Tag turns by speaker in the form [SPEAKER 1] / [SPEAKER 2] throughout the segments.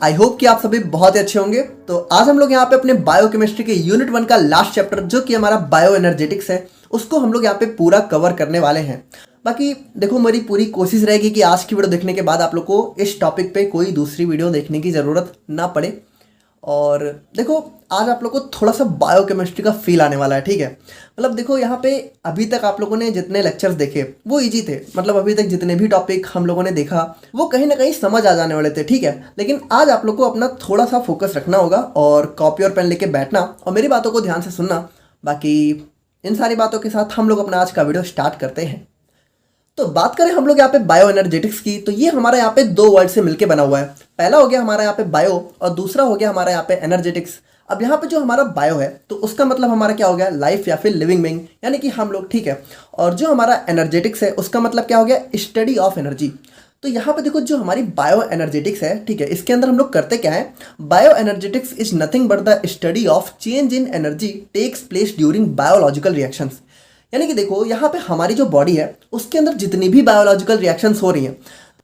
[SPEAKER 1] I hope कि आप सभी बहुत ही अच्छे होंगे। तो आज हम लोग यहाँ पे अपने बायोकेमिस्ट्री के यूनिट 1 का लास्ट चैप्टर जो कि हमारा बायो एनर्जेटिक्स है उसको हम लोग यहाँ पे पूरा कवर करने वाले हैं। बाकी देखो, मेरी पूरी कोशिश रहेगी कि आज की वीडियो देखने के बाद आप लोग को इस टॉपिक पे कोई दूसरी वीडियो देखने की ज़रूरत ना पड़े। और देखो, आज आप लोग को थोड़ा सा बायोकेमिस्ट्री का फील आने वाला है, ठीक है। मतलब देखो, यहाँ पे अभी तक आप लोगों ने जितने लेक्चर्स देखे वो इजी थे। मतलब अभी तक जितने भी टॉपिक हम लोगों ने देखा वो कहीं ना कहीं समझ आ जाने वाले थे, ठीक है। लेकिन आज आप लोग को अपना थोड़ा सा फोकस रखना होगा और कॉपी और पेन लेके बैठना और मेरी बातों को ध्यान से सुनना। बाकी इन सारी बातों के साथ हम लोग अपना आज का वीडियो स्टार्ट करते हैं। तो बात करें हम लोग यहाँ पे बायो एनर्जेटिक्स की, तो ये हमारा यहाँ पे दो वर्ड से मिलके बना हुआ है। पहला हो गया हमारा यहाँ पे बायो और दूसरा हो गया हमारा यहाँ पे एनर्जेटिक्स। अब यहाँ पे जो हमारा बायो है तो उसका मतलब हमारा क्या हो गया, लाइफ या फिर लिविंग बीइंग, यानी कि हम लोग, ठीक है। और जो हमारा एनर्जेटिक्स है उसका मतलब क्या हो गया, स्टडी ऑफ एनर्जी। तो यहाँ पे देखो, जो हमारी बायो एनर्जेटिक्स है, ठीक है, इसके अंदर हम लोग करते क्या है, bioenergetics is nothing but the study of change in energy takes place during biological reactions. यानी कि देखो, यहाँ पे हमारी जो बॉडी है उसके अंदर जितनी भी बायोलॉजिकल रिएक्शंस हो रही हैं,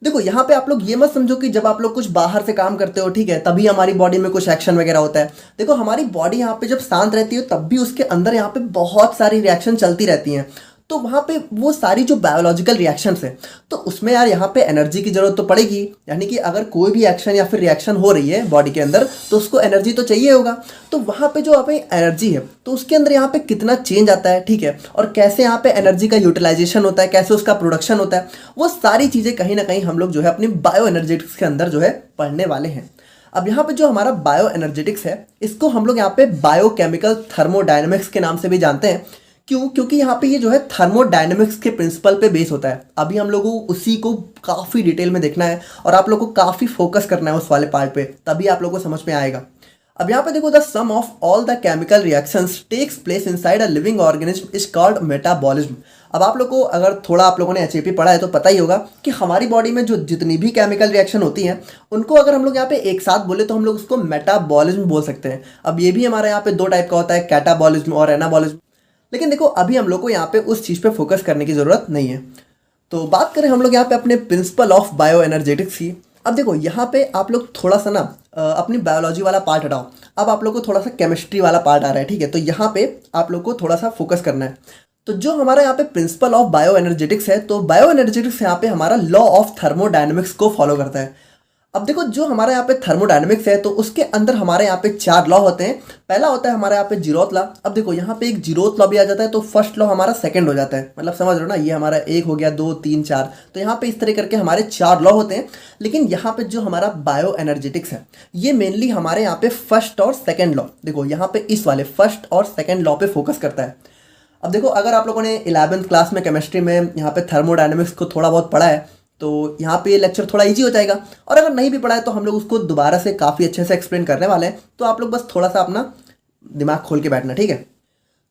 [SPEAKER 1] देखो यहाँ पे आप लोग ये मत समझो कि जब आप लोग कुछ बाहर से काम करते हो, ठीक है, तभी हमारी बॉडी में कुछ एक्शन वगैरह होता है। देखो, हमारी बॉडी यहाँ पे जब शांत रहती है तब भी उसके अंदर यहाँ पे बहुत सारी रिएक्शन चलती रहती हैं। तो वहाँ पे वो सारी जो बायोलॉजिकल रिएक्शंस है तो उसमें यार यहाँ पे एनर्जी की ज़रूरत तो पड़ेगी। यानी कि अगर कोई भी एक्शन या फिर रिएक्शन हो रही है बॉडी के अंदर तो उसको एनर्जी तो चाहिए होगा। तो वहाँ पे जो अपनी एनर्जी है तो उसके अंदर यहाँ पे कितना चेंज आता है, ठीक है, और कैसे यहाँ पे एनर्जी का यूटिलाइजेशन होता है, कैसे उसका प्रोडक्शन होता है, वो सारी चीज़ें कहीं ना कहीं हम लोग जो है अपनी बायो एनर्जेटिक्स के अंदर जो है पढ़ने वाले हैं। अब यहाँ पे जो हमारा बायो एनर्जेटिक्स है इसको हम लोग यहाँ पे बायोकेमिकल थर्मोडायनेमिक्स के नाम से भी जानते हैं। क्यों? क्योंकि यहाँ पे ये जो है थर्मोडायनेमिक्स के प्रिंसिपल पे बेस होता है। अभी हम लोगों को उसी को काफ़ी डिटेल में देखना है और आप लोगों को काफ़ी फोकस करना है उस वाले पार्ट पे, तभी आप लोगों को समझ में आएगा। अब यहाँ पे देखो, the sum of all the chemical reactions takes place inside a living organism is called metabolism. अब आप लोग को अगर थोड़ा आप लोगों ने एचएपी पढ़ा है तो पता ही होगा कि हमारी बॉडी में जो जितनी भी केमिकल रिएक्शन होती हैं उनको अगर हम लोग यहाँ पे एक साथ बोले तो हम लोग उसको मेटाबॉलिज्म बोल सकते हैं। अब ये भी हमारे यहाँ पे दो टाइप का होता है, कैटाबॉलिज्म और एनाबॉलिज्म। लेकिन देखो, अभी हम लोग को यहाँ पे उस चीज़ पे फोकस करने की ज़रूरत नहीं है। तो बात करें हम लोग यहाँ पे अपने प्रिंसिपल ऑफ बायो एनर्जेटिक्स की। अब देखो, यहाँ पे आप लोग थोड़ा सा ना अपनी बायोलॉजी वाला पार्ट हटाओ, अब आप लोग को थोड़ा सा केमिस्ट्री वाला पार्ट आ रहा है, ठीक है। तो यहाँ पे आप लोग को थोड़ा सा फोकस करना है। तो जो हमारा यहाँ पे प्रिंसिपल ऑफ बायो एनर्जेटिक्स है, तो बायो एनर्जेटिक्स यहाँ पे हमारा लॉ ऑफ थर्मोडायनेमिक्स को फॉलो करता है। अब देखो, जो हमारे यहाँ पे थर्मोडायनेमिक्स है तो उसके अंदर हमारे यहाँ पे 4 लॉ होते हैं। पहला होता है हमारे यहाँ पे जीरोथ लॉ। अब देखो, यहाँ पे एक जीरोथ लॉ भी आ जाता है तो फर्स्ट लॉ हमारा सेकंड हो जाता है। मतलब समझ रहे हो ना, ये हमारा 1 हो गया, 2, 3, 4, तो यहाँ पे इस तरह करके हमारे 4 लॉ होते हैं। लेकिन यहाँ पे जो हमारा बायो एनर्जेटिक्स है ये मेनली हमारे यहाँ पे फर्स्ट और सेकेंड लॉ, देखो यहाँ पे इस वाले फर्स्ट और सेकेंड लॉ पे फोकस करता है। अब देखो, अगर आप लोगों ने 11th क्लास में केमिस्ट्री में यहाँ पे थर्मोडायनेमिक्स को थोड़ा बहुत पढ़ा है तो यहाँ पे ये लेक्चर थोड़ा इजी हो जाएगा। और अगर नहीं भी पढ़ा है तो हम लोग उसको दोबारा से काफ़ी अच्छे से एक्सप्लेन करने वाले हैं। तो आप लोग बस थोड़ा सा अपना दिमाग खोल के बैठना, ठीक है।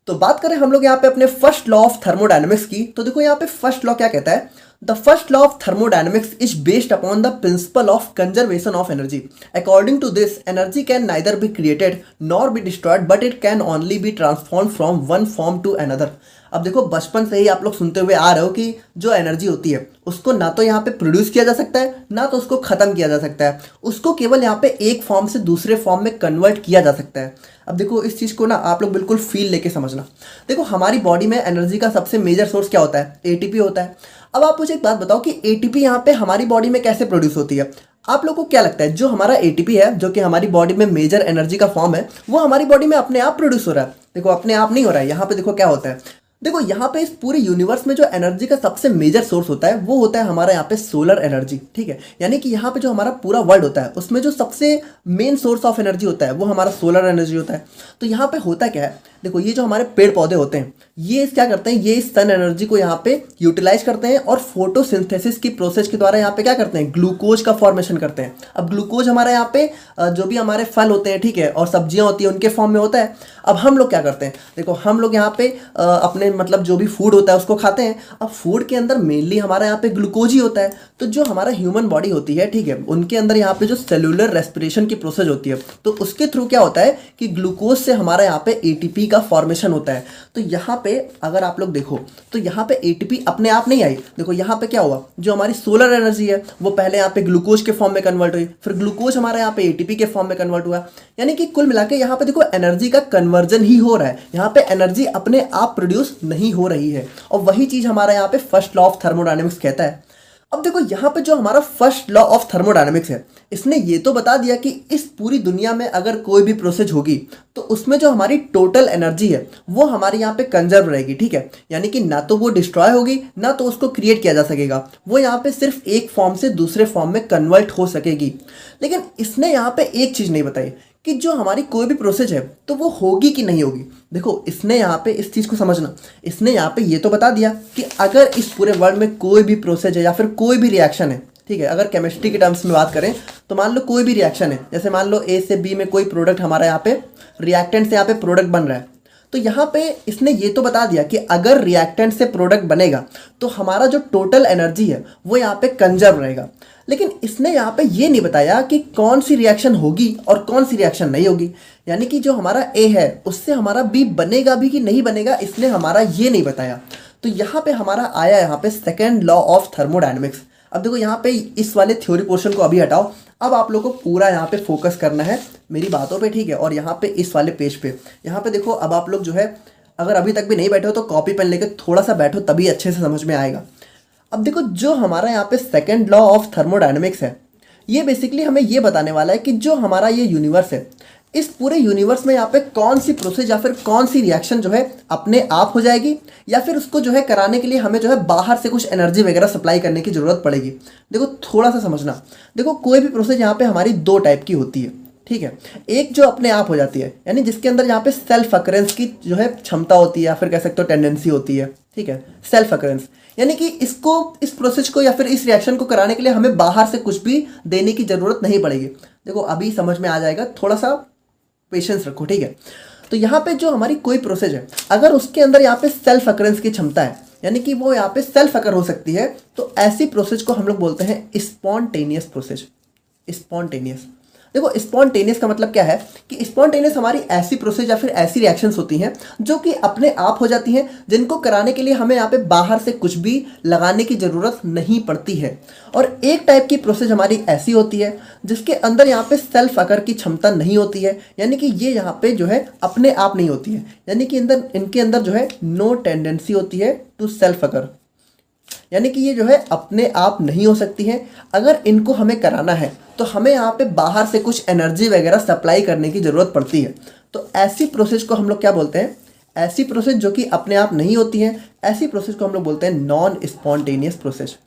[SPEAKER 1] तो बात करें हम लोग यहाँ पे अपने फर्स्ट लॉ ऑफ थर्मोडायनेमिक्स की, तो देखो यहाँ पे फर्स्ट लॉ क्या कहता है, the first law of thermodynamics is based upon the principle of conservation of energy. According to this, energy can neither be created nor be destroyed but it can only be transform from one form to another. अब देखो, बचपन से ही आप लोग सुनते हुए आ रहे हो कि जो एनर्जी होती है उसको ना तो यहाँ पे प्रोड्यूस किया जा सकता है ना तो उसको ख़त्म किया जा सकता है, उसको केवल यहाँ पे एक फॉर्म से दूसरे फॉर्म में कन्वर्ट किया जा सकता है। अब देखो, इस चीज़ को ना आप लोग बिल्कुल फील लेके समझना। देखो, हमारी बॉडी में एनर्जी का सबसे मेजर सोर्स क्या होता है, एटीपी होता है। अब आप मुझे एक बात बताओ कि एटीपी यहाँ पे हमारी बॉडी में कैसे प्रोड्यूस होती है। आप लोगों को क्या लगता है, जो हमारा एटीपी है जो कि हमारी बॉडी में मेजर एनर्जी का फॉर्म है वो हमारी बॉडी में अपने आप प्रोड्यूस हो रहा है? देखो, अपने आप नहीं हो रहा है। यहाँ पे देखो क्या होता है, देखो यहाँ पे इस पूरे यूनिवर्स में जो एनर्जी का सबसे मेजर सोर्स होता है वो होता है हमारा यहाँ पे सोलर एनर्जी, ठीक है। यानी कि यहाँ पे जो हमारा पूरा वर्ल्ड होता है उसमें जो सबसे मेन सोर्स ऑफ एनर्जी होता है वो हमारा सोलर एनर्जी होता है। तो यहाँ पे होता क्या है, देखो ये जो हमारे पेड़ पौधे होते हैं ये क्या करते हैं, ये सन एनर्जी को यहाँ पे यूटिलाइज करते हैं और फोटोसिंथेसिस की प्रोसेस के द्वारा यहाँ पे क्या करते हैं, ग्लूकोज का फॉर्मेशन करते हैं। अब ग्लूकोज हमारे यहाँ पे जो भी हमारे फल होते हैं, ठीक है, और सब्जियां होती हैं उनके फॉर्म में होता है। अब हम लोग क्या करते हैं, देखो हम लोग यहाँ पे अपने मतलब जो भी फूड होता है उसको खाते हैं। अब फूड के अंदर मेनली हमारा यहाँ पे ग्लूकोज ही होता है। तो जो हमारा ह्यूमन बॉडी होती है, ठीक है, उनके अंदर यहाँ पे जो सेलुलर रेस्पिरेशन की प्रोसेस होती है, तो उसके थ्रू क्या होता है कि ग्लूकोज से हमारा यहाँ पे एटीपी का फॉर्मेशन होता है। तो यहाँ पे अगर आप लोग देखो तो यहाँ पे एटीपी अपने आप नहीं आई। देखो यहाँ पे क्या हुआ, जो हमारी सोलर एनर्जी है वो पहले यहाँ पे ग्लूकोज के फॉर्म में कन्वर्ट हुई, फिर ग्लूकोज हमारा यहाँ पे एटीपी के फॉर्म में कन्वर्ट हुआ। यानी कि कुल मिला के यहाँ पे देखो एनर्जी का कन्वर्जन ही हो रहा है, यहाँ पे एनर्जी अपने आप प्रोड्यूस नहीं हो रही है। और वही चीज हमारा यहाँ पे फर्स्ट लॉ ऑफ थर्मोडायनेमिक्स कहता है। अब देखो यहाँ पे जो हमारा फर्स्ट लॉ ऑफ थर्मोडायनेमिक्स है, इसने ये तो बता दिया कि इस पूरी दुनिया में अगर कोई भी प्रोसेस होगी तो उसमें जो हमारी टोटल एनर्जी है वो हमारे यहाँ पे कंजर्व रहेगी, ठीक है। यानी कि ना तो वो डिस्ट्रॉय होगी ना तो उसको क्रिएट किया जा सकेगा, वो यहाँ पे सिर्फ एक फॉर्म से दूसरे फॉर्म में कन्वर्ट हो सकेगी। लेकिन इसने यहाँ पे एक चीज़ नहीं बताई कि जो हमारी कोई भी प्रोसेस है तो वो होगी कि नहीं होगी। देखो इसने यहाँ पे इस चीज़ को समझना, इसने यहाँ पे ये तो बता दिया कि अगर इस पूरे वर्ल्ड में कोई भी प्रोसेस है या फिर कोई भी रिएक्शन है, ठीक है, अगर केमिस्ट्री के टर्म्स में बात करें तो मान लो कोई भी रिएक्शन है, जैसे मान लो ए से बी में कोई प्रोडक्ट हमारा यहाँ पे रिएक्टेंट से यहाँ पे प्रोडक्ट बन रहा है, तो यहाँ पे इसने ये तो बता दिया कि अगर रिएक्टेंट से प्रोडक्ट बनेगा तो हमारा जो टोटल एनर्जी है वो यहाँ पे कंजर्व रहेगा। लेकिन इसने यहाँ पे ये नहीं बताया कि कौन सी रिएक्शन होगी और कौन सी रिएक्शन नहीं होगी। यानी कि जो हमारा ए है उससे हमारा बी बनेगा भी कि नहीं बनेगा, इसने हमारा ये नहीं बताया। तो यहाँ पे हमारा आया यहाँ पे सेकेंड लॉ ऑफ थर्मोडायनेमिक्स। अब देखो यहाँ पे इस वाले थ्योरी पोर्शन को अभी हटाओ, अब आप लोगों को पूरा यहाँ पे फोकस करना है मेरी बातों पे, ठीक है। और यहाँ पे इस वाले पेज पे यहाँ पे देखो, अब आप लोग जो है अगर अभी तक भी नहीं बैठे हो तो कॉपी पेन लेके थोड़ा सा बैठो, तभी अच्छे से समझ में आएगा। अब देखो जो हमारा यहाँ पे सेकेंड लॉ ऑफ थर्मोडायनेमिक्स है, ये बेसिकली हमें ये बताने वाला है कि जो हमारा ये यूनिवर्स है, इस पूरे यूनिवर्स में यहाँ पे कौन सी प्रोसेस या फिर कौन सी रिएक्शन जो है अपने आप हो जाएगी, या फिर उसको जो है कराने के लिए हमें जो है बाहर से कुछ एनर्जी वगैरह सप्लाई करने की ज़रूरत पड़ेगी। देखो थोड़ा सा समझना, देखो कोई भी प्रोसेस यहाँ पे हमारी दो टाइप की होती है, ठीक है। एक जो अपने आप हो जाती है, यानी जिसके अंदर यहाँ पे सेल्फ अकरेंस की जो है क्षमता होती है या फिर कह सकते हो टेंडेंसी होती है, ठीक है, सेल्फ अकरेंस। यानी कि इसको, इस प्रोसेस को या फिर इस रिएक्शन को कराने के लिए हमें बाहर से कुछ भी देने की ज़रूरत नहीं पड़ेगी। देखो अभी समझ में आ जाएगा, थोड़ा सा पेशेंस रखो, ठीक है। तो यहाँ पे जो हमारी कोई प्रोसेस है, अगर उसके अंदर यहाँ पे सेल्फ अकरेंस की क्षमता है, यानी कि वो यहाँ पे सेल्फ अकर हो सकती है, तो ऐसी प्रोसेस को हम लोग बोलते हैं स्पॉन्टेनियस प्रोसेस। स्पॉन्टेनियस, देखो स्पॉन्टेनियस का मतलब क्या है कि स्पॉन्टेनियस हमारी ऐसी प्रोसेस या फिर ऐसी रिएक्शंस होती हैं जो कि अपने आप हो जाती हैं, जिनको कराने के लिए हमें यहाँ पे बाहर से कुछ भी लगाने की ज़रूरत नहीं पड़ती है। और एक टाइप की प्रोसेस हमारी ऐसी होती है जिसके अंदर यहाँ पे सेल्फ अकर की क्षमता नहीं होती है, यानी कि ये यहाँ पे जो है अपने आप नहीं होती है, यानी कि इनके अंदर जो है नो टेंडेंसी होती है टू सेल्फ अकर, यानी कि ये जो है अपने आप नहीं हो सकती हैं। अगर इनको हमें कराना है तो हमें यहाँ पे बाहर से कुछ एनर्जी वगैरह सप्लाई करने की ज़रूरत पड़ती है। तो ऐसी प्रोसेस को हम लोग क्या बोलते हैं, ऐसी प्रोसेस जो कि अपने आप नहीं होती हैं, ऐसी प्रोसेस को हम लोग बोलते हैं नॉन स्पॉन्टेनियस प्रोसेस।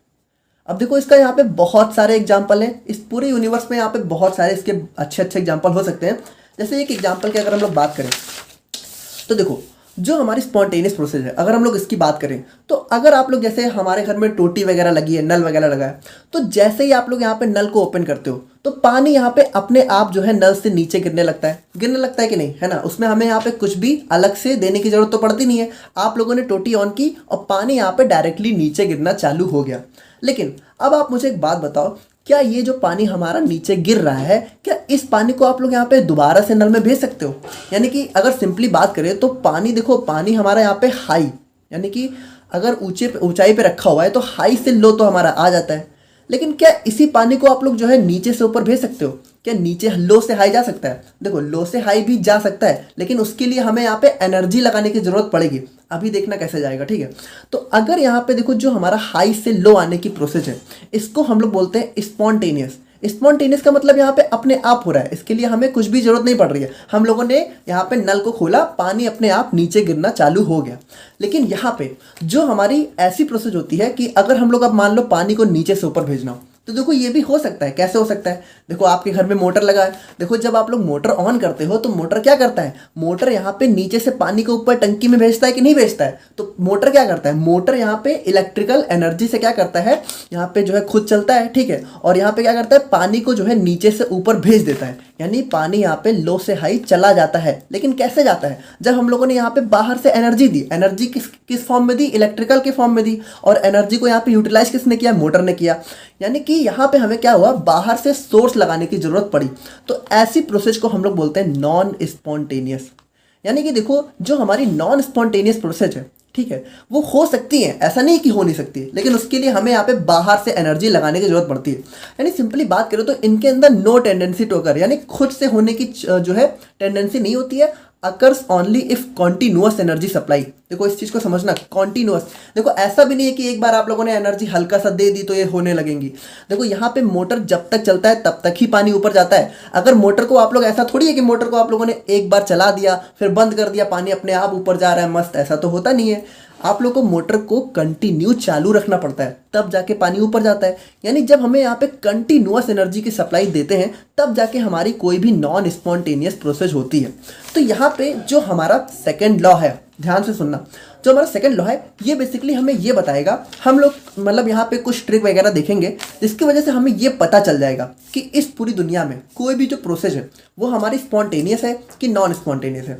[SPEAKER 1] अब देखो इसका यहाँ पे बहुत सारे एग्जाम्पल हैं, इस पूरे यूनिवर्स में यहाँ पे बहुत सारे इसके अच्छे अच्छे एग्जाम्पल हो सकते हैं। जैसे एक एग्जाम्पल की अगर हम लोग बात करें तो देखो जो हमारी स्पॉन्टेनियस प्रोसेस है, अगर हम लोग इसकी बात करें तो अगर आप लोग जैसे हमारे घर में टोटी वगैरह लगी है, नल वगैरह लगा है, तो जैसे ही आप लोग यहाँ पे नल को ओपन करते हो तो पानी यहाँ पे अपने आप जो है नल से नीचे गिरने लगता है कि नहीं, है ना। उसमें हमें यहाँ पे कुछ भी अलग से देने की जरूरत तो पड़ती नहीं है। आप लोगों ने टोटी ऑन की और पानी यहाँ पे डायरेक्टली नीचे गिरना चालू हो गया। लेकिन अब आप मुझे एक बात बताओ, क्या ये जो पानी हमारा नीचे गिर रहा है, क्या इस पानी को आप लोग यहाँ पे दोबारा से नल में भेज सकते हो? यानी कि अगर सिंपली बात करें तो पानी, देखो पानी हमारा यहाँ पे हाई, यानी कि अगर ऊंचाई पे रखा हुआ है तो हाई से लो तो हमारा आ जाता है। लेकिन क्या इसी पानी को आप लोग जो है नीचे से ऊपर भेज सकते हो? क्या नीचे लो से हाई जा सकता है? देखो लो से हाई भी जा सकता है, लेकिन उसके लिए हमें यहाँ पे एनर्जी लगाने की जरूरत पड़ेगी। अभी देखना कैसे जाएगा, ठीक है। तो अगर यहाँ पे देखो जो हमारा हाई से लो आने की प्रोसेस है, इसको हम लोग बोलते हैं स्पॉन्टेनियस। स्पॉन्टेनियस का मतलब यहाँ पे अपने आप हो रहा है, इसके लिए हमें कुछ भी जरूरत नहीं पड़ रही है। हम लोगों ने यहाँ पे नल को खोला, पानी अपने आप नीचे गिरना चालू हो गया। लेकिन यहाँ पे जो हमारी ऐसी प्रोसेस होती है कि अगर हम लोग अब मान लो पानी को नीचे से ऊपर भेजना हो, तो देखो ये भी हो सकता है। कैसे हो सकता है? देखो आपके घर में मोटर लगा है, देखो जब आप लोग मोटर ऑन करते हो तो मोटर क्या करता है, मोटर यहाँ पे नीचे से पानी को ऊपर टंकी में भेजता है कि नहीं भेजता है? तो मोटर क्या करता है, मोटर यहाँ पे इलेक्ट्रिकल एनर्जी से क्या करता है, यहाँ पे जो है खुद चलता है, ठीक है, और यहाँ पे क्या करता है, पानी को जो है नीचे से ऊपर भेज देता है। यानी पानी यहाँ पे लो से हाई चला जाता है। लेकिन कैसे जाता है? जब हम लोगों ने यहाँ पे बाहर से एनर्जी दी, एनर्जी किस फॉर्म में दी? इलेक्ट्रिकल के फॉर्म में दी। और एनर्जी को यहाँ पे यूटिलाइज किसने किया? मोटर ने किया। यानी कि यहाँ पे हमें क्या हुआ, बाहर से सोर्स लगाने की जरूरत पड़ी। तो ऐसी प्रोसेस को हम लोग बोलते हैं नॉन स्पॉन्टेनियस। यानी कि देखो, जो हमारी नॉन स्पॉन्टेनियस प्रोसेस है, ठीक है, वो हो सकती है, ऐसा नहीं कि हो नहीं सकती, लेकिन उसके लिए हमें यहाँ पे बाहर से एनर्जी लगाने की जरूरत पड़ती है। यानी सिंपली बात करें तो इनके अंदर नो टेंडेंसी टू अकर, यानी खुद से होने की जो है टेंडेंसी नहीं होती है। Occurs only if continuous energy supply. देखो इस चीज को समझना, कॉन्टिन्यूअस। देखो ऐसा भी नहीं है कि एक बार आप लोगों ने एनर्जी हल्का सा दे दी तो ये होने लगेंगी। देखो यहाँ पे मोटर जब तक चलता है तब तक ही पानी ऊपर जाता है। अगर मोटर को आप लोग, ऐसा थोड़ी है कि मोटर को आप लोगों ने एक बार चला दिया फिर बंद कर दिया, पानी अपने आप ऊपर जा रहा है मस्त, ऐसा तो होता नहीं है। आप लोग को मोटर को कंटिन्यू चालू रखना पड़ता है, तब जाके पानी ऊपर जाता है। यानी जब हमें यहाँ पे कंटिन्यूअस एनर्जी की सप्लाई देते हैं तब जाके हमारी कोई भी नॉन स्पॉन्टेनियस प्रोसेस होती है। तो यहाँ पे जो हमारा सेकेंड लॉ है, ध्यान से सुनना, जो हमारा सेकेंड लॉ है ये बेसिकली हमें ये बताएगा, हम लोग मतलब यहाँ पे कुछ ट्रिक वगैरह देखेंगे जिसकी वजह से हमें ये पता चल जाएगा कि इस पूरी दुनिया में कोई भी जो प्रोसेस है वो हमारी स्पॉन्टेनियस है कि नॉन स्पॉन्टेनियस है।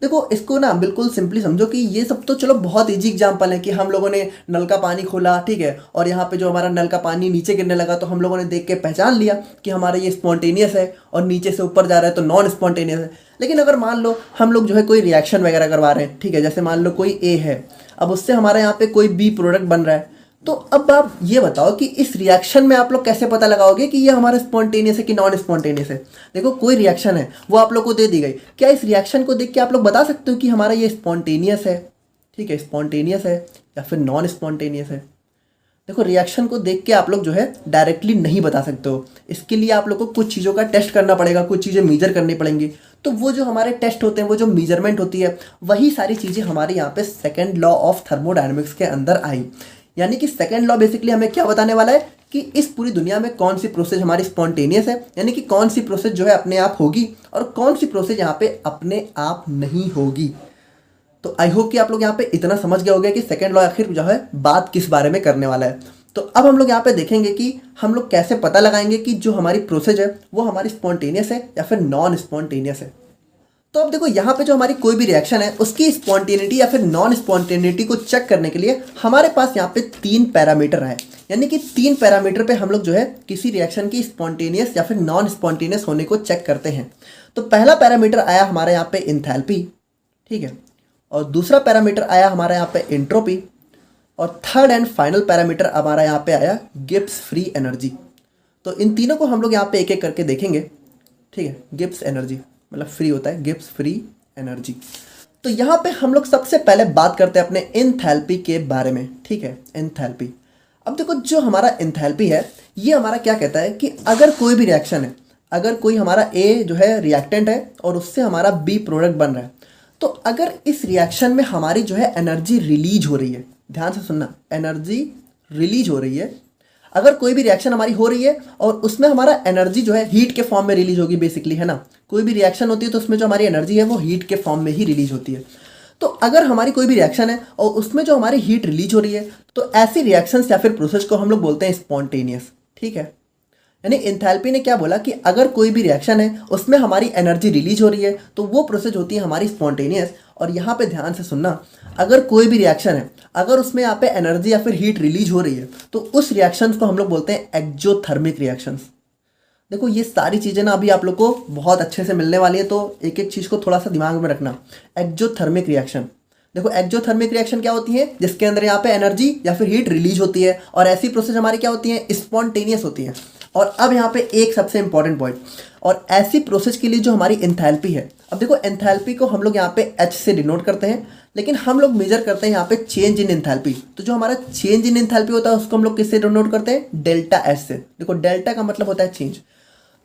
[SPEAKER 1] देखो इसको ना बिल्कुल सिंपली समझो कि ये सब तो चलो बहुत इजी एग्जांपल है कि हम लोगों ने नल का पानी खोला, ठीक है, और यहाँ पे जो हमारा नल का पानी नीचे गिरने लगा तो हम लोगों ने देख के पहचान लिया कि हमारा ये स्पॉन्टेनियस है, और नीचे से ऊपर जा रहा है तो नॉन स्पॉन्टेनियस है। लेकिन अगर मान लो हम लोग जो है कोई रिएक्शन वगैरह करवा रहे हैं, ठीक है, जैसे मान लो कोई ए है, अब उससे हमारे यहाँ पे कोई बी प्रोडक्ट बन रहा है, तो अब आप ये बताओ कि इस रिएक्शन में आप लोग कैसे पता लगाओगे कि ये हमारा स्पॉन्टेनियस है कि नॉन स्पॉन्टेनियस है। देखो कोई रिएक्शन है वो आप लोग को दे दी गई, क्या इस रिएक्शन को देख के आप लोग बता सकते हो कि हमारा ये स्पॉन्टेनियस है, ठीक है, स्पॉन्टेनियस है या फिर नॉन स्पॉन्टेनियस है? देखो रिएक्शन को देख के आप लोग जो है डायरेक्टली नहीं बता सकते हो। इसके लिए आप लोग को कुछ चीज़ों का टेस्ट करना पड़ेगा, कुछ चीज़ें मेजर करनी पड़ेंगी। तो वो जो हमारे टेस्ट होते हैं, वो जो मेजरमेंट होती है, वही सारी चीज़ें हमारे यहाँ पे सेकेंड लॉ ऑफ थर्मोडायनेमिक्स के अंदर आई। यानी कि सेकेंड लॉ बेसिकली हमें क्या बताने वाला है कि इस पूरी दुनिया में कौन सी प्रोसेस हमारी स्पॉन्टेनियस है, यानी कि कौन सी प्रोसेस जो है अपने आप होगी और कौन सी प्रोसेस यहाँ पे अपने आप नहीं होगी। तो आई होप कि आप लोग यहाँ पे इतना समझ गए होंगे कि सेकेंड लॉ आखिर जो है बात किस बारे में करने वाला है। तो अब हम लोग यहाँ पे देखेंगे कि हम लोग कैसे पता लगाएंगे कि जो हमारी प्रोसेस है वो हमारी स्पॉन्टेनियस है या फिर नॉन स्पॉन्टेनियस है। तो अब देखो यहाँ पे जो हमारी कोई भी रिएक्शन है उसकी स्पॉन्टेनिटी या फिर नॉन स्पॉन्टेनिटी को चेक करने के लिए हमारे पास यहाँ पे 3 पैरामीटर है। यानी कि 3 पैरामीटर पे हम लोग जो है किसी रिएक्शन की स्पॉन्टेनियस या फिर नॉन स्पॉन्टेनियस होने को चेक करते हैं। तो पहला पैरामीटर आया हमारे यहाँ पे इंथैल्पी, ठीक है, और दूसरा पैरामीटर आया हमारे यहाँ पे एंट्रोपी, और थर्ड एंड फाइनल पैरामीटर हमारा यहाँ पे आया गिब्स फ्री एनर्जी। तो इन तीनों को हम लोग यहाँ पे एक एक करके देखेंगे, ठीक है। गिब्स एनर्जी मतलब फ्री होता है, गिब्स फ्री एनर्जी। तो यहाँ पे हम लोग सबसे पहले बात करते हैं अपने एंथैल्पी के बारे में, ठीक है, एंथैल्पी। अब देखो जो हमारा एंथैल्पी है ये हमारा क्या कहता है कि अगर कोई भी रिएक्शन है, अगर कोई हमारा ए जो है रिएक्टेंट है और उससे हमारा बी प्रोडक्ट बन रहा है, तो अगर इस रिएक्शन में हमारी जो है एनर्जी रिलीज हो रही है, ध्यान से सुनना, एनर्जी रिलीज हो रही है, अगर कोई भी रिएक्शन हमारी हो रही है और उसमें हमारा एनर्जी जो है हीट के फॉर्म में रिलीज होगी बेसिकली, है ना। कोई भी रिएक्शन होती है तो उसमें जो हमारी एनर्जी है वो हीट के फॉर्म में ही रिलीज होती है। तो अगर हमारी कोई भी रिएक्शन है और उसमें जो हमारी हीट रिलीज हो रही है तो ऐसी रिएक्शंस या फिर प्रोसेस को हम लोग बोलते हैं स्पॉन्टेनियस, ठीक है। यानी एंथैल्पी ने क्या बोला कि अगर कोई भी रिएक्शन है उसमें हमारी एनर्जी रिलीज हो रही है तो वो प्रोसेस होती है हमारी स्पॉन्टेनियस। और यहाँ पे ध्यान से सुनना, अगर कोई भी रिएक्शन है, अगर उसमें यहाँ पे एनर्जी या फिर हीट रिलीज हो रही है तो उस रिएक्शंस को हम लोग बोलते हैं एक्जोथर्मिक रिएक्शंस। देखो ये सारी चीज़ें ना अभी आप लोग को बहुत अच्छे से मिलने वाली है, तो एक एक चीज़ को थोड़ा सा दिमाग में रखना। एक्जोथर्मिक रिएक्शन, देखो एक्जोथर्मिक रिएक्शन क्या होती है, जिसके अंदर यहाँ पे एनर्जी या फिर हीट रिलीज होती है, और ऐसी प्रोसेस हमारी क्या होती है, स्पॉन्टेनियस होती है। और अब यहाँ पे एक सबसे इंपॉर्टेंट पॉइंट, और ऐसी प्रोसेस के लिए जो हमारी एंथैल्पी है, अब देखो एंथैल्पी को हम लोग यहाँ पे एच से डिनोट करते हैं, लेकिन हम लोग मेजर करते हैं यहाँ पे चेंज इन एंथैल्पी। तो जो हमारा चेंज इन एंथैल्पी होता है उसको हम लोग किससे डिनोट करते हैं, डेल्टा एच से। देखो डेल्टा का मतलब होता है चेंज।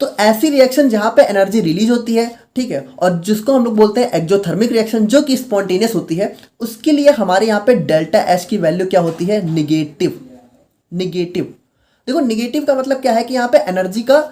[SPEAKER 1] तो ऐसी रिएक्शन जहाँ पे एनर्जी रिलीज होती है, ठीक है, और जिसको हम लोग बोलते हैं एक्जोथर्मिक रिएक्शन जो कि स्पॉन्टेनियस होती है, उसके लिए हमारे यहाँ पे डेल्टा एच की वैल्यू क्या होती है, निगेटिव। निगेटिव, देखो निगेटिव का मतलब क्या है कि यहाँ पे एनर्जी का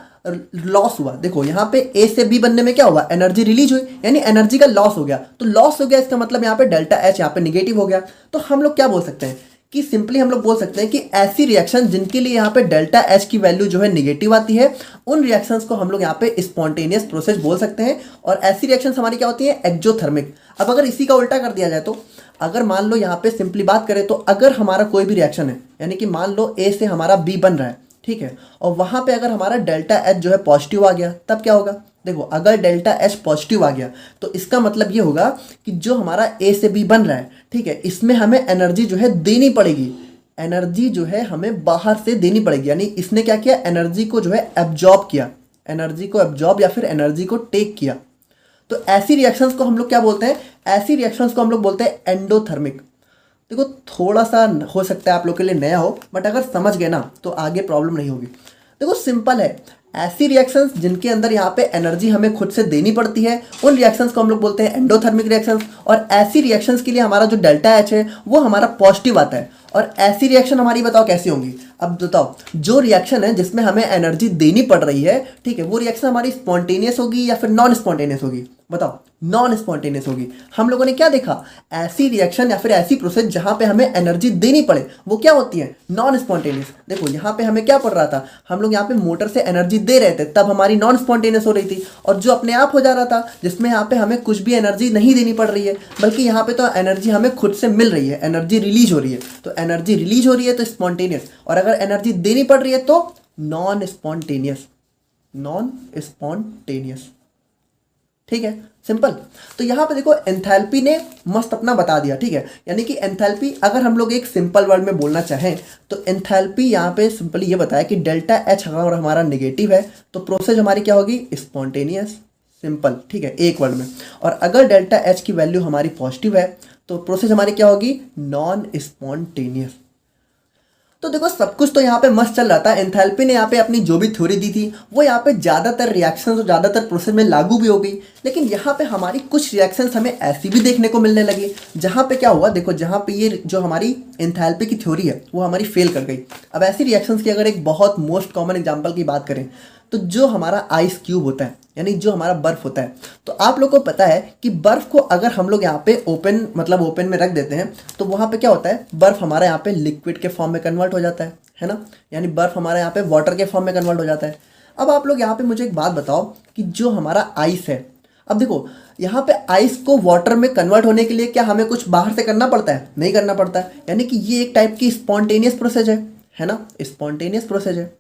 [SPEAKER 1] लॉस हुआ। देखो यहाँ पे ए से बी बनने में क्या हुआ, एनर्जी रिलीज हुई, यानी एनर्जी का लॉस हो गया। तो लॉस हो गया इसका मतलब यहाँ पे डेल्टा एच यहाँ पे निगेटिव हो गया। तो हम लोग क्या बोल सकते हैं कि सिंपली हम लोग बोल सकते हैं कि ऐसी रिएक्शन जिनके लिए यहाँ पे डेल्टा एच की वैल्यू जो है निगेटिव आती है, उन रिएक्शंस को हम लोग यहाँ पे स्पॉन्टेनियस प्रोसेस बोल सकते हैं। और ऐसी रिएक्शंस हमारी क्या होती है, एक्जोथर्मिक। अब अगर इसी का उल्टा कर दिया जाए तो अगर मान लो यहाँ पे सिंपली बात करें तो अगर हमारा कोई भी रिएक्शन है, यानी कि मान लो ए से हमारा बी बन रहा है, ठीक है, और वहाँ पे अगर हमारा डेल्टा एच जो है पॉजिटिव आ गया, तब क्या होगा, देखो अगर डेल्टा एच पॉजिटिव आ गया तो इसका मतलब ये होगा कि जो हमारा ए से बी बन रहा है, ठीक है, इसमें हमें एनर्जी जो है देनी पड़ेगी, एनर्जी जो है हमें बाहर से देनी पड़ेगी। यानी इसने क्या किया, एनर्जी को जो है एब्जॉर्ब किया, एनर्जी को एब्जॉर्ब या फिर एनर्जी को टेक किया। तो ऐसी रिएक्शंस को हम लोग क्या बोलते हैं, ऐसी रिएक्शंस को हम लोग बोलते हैं एंडोथर्मिक। देखो थोड़ा सा हो सकता है आप लोग के लिए नया हो, बट अगर समझ गए ना तो आगे प्रॉब्लम नहीं होगी। देखो सिंपल है, ऐसी रिएक्शंस जिनके अंदर यहाँ पे एनर्जी हमें खुद से देनी पड़ती है, उन रिएक्शंस को हम लोग बोलते हैं एंडोथर्मिक रिएक्शंस। और ऐसी रिएक्शंस के लिए हमारा जो डेल्टा एच है वो हमारा पॉजिटिव आता है। और ऐसी रिएक्शन हमारी बताओ कैसी होंगी, अब बताओ, जो रिएक्शन है जिसमें हमें एनर्जी देनी पड़ रही है, ठीक है, वो रिएक्शन हमारी स्पॉन्टेनियस होगी या फिर नॉन स्पॉन्टेनियस होगी, बताओ, नॉन स्पॉन्टेनियस होगी। हम लोगों ने क्या देखा, ऐसी रिएक्शन या फिर ऐसी प्रोसेस जहां पे हमें एनर्जी देनी पड़े वो क्या होती है, नॉन स्पॉन्टेनियस। देखो यहाँ पे हमें क्या पड़ रहा था, हम लोग यहाँ पे मोटर से एनर्जी दे रहे थे, तब हमारी नॉन स्पॉन्टेनियस हो रही थी। और जो अपने आप हो जा रहा था, जिसमें यहाँ पे हमें कुछ भी एनर्जी नहीं देनी पड़ रही है, बल्कि यहाँ पे तो एनर्जी हमें खुद से मिल रही है, एनर्जी रिलीज हो रही है। तो एनर्जी रिलीज हो रही है तो स्पॉन्टेनियस, और अगर एनर्जी देनी पड़ रही है तो नॉन स्पॉन्टेनियस, नॉन स्पॉन्टेनियस, ठीक है, सिंपल। तो यहाँ पे देखो एंथैल्पी ने मस्त अपना बता दिया, ठीक है, यानी कि एंथैल्पी अगर हम लोग एक सिंपल वर्ड में बोलना चाहें तो एंथैल्पी यहाँ पे सिंपली ये बताया कि डेल्टा एच अगर हमारा नेगेटिव है तो प्रोसेस हमारी क्या होगी, स्पॉन्टेनियस, सिंपल, ठीक है, एक वर्ड में। और अगर डेल्टा एच की वैल्यू हमारी पॉजिटिव है तो प्रोसेस हमारी क्या होगी, नॉन स्पॉन्टेनियस। तो देखो सब कुछ तो यहाँ पे मस्त चल रहा था, एंथैल्पी ने यहाँ पे अपनी जो भी थ्योरी दी थी वो यहाँ पे ज़्यादातर रिएक्शंस और ज़्यादातर प्रोसेस में लागू भी हो गई। लेकिन यहाँ पे हमारी कुछ रिएक्शंस हमें ऐसी भी देखने को मिलने लगी जहाँ पे क्या हुआ, देखो जहाँ पे ये जो हमारी एंथैल्पी की थ्योरी है वो हमारी फेल कर गई। अब ऐसी रिएक्शंस की अगर एक बहुत मोस्ट कॉमन एग्जाम्पल की बात करें तो जो हमारा आइस क्यूब होता है, यानी जो हमारा बर्फ़ होता है, तो आप लोग को पता है कि बर्फ़ को अगर हम लोग यहाँ पे ओपन मतलब ओपन में रख देते हैं तो वहाँ पे क्या होता है, बर्फ़ हमारा यहाँ पे लिक्विड के फॉर्म में कन्वर्ट हो जाता है ना, यानी बर्फ़ हमारा यहाँ पे वाटर के फॉर्म में कन्वर्ट हो जाता है। अब आप लोग यहाँ पे मुझे एक बात बताओ कि जो हमारा आइस है, अब देखो यहाँ पे आइस को वाटर में कन्वर्ट होने के लिए क्या हमें कुछ बाहर से करना पड़ता है, नहीं करना पड़ता है, यानी कि ये एक टाइप की स्पॉन्टेनियस प्रोसेस है ना, स्पॉन्टेनियस प्रोसेस है,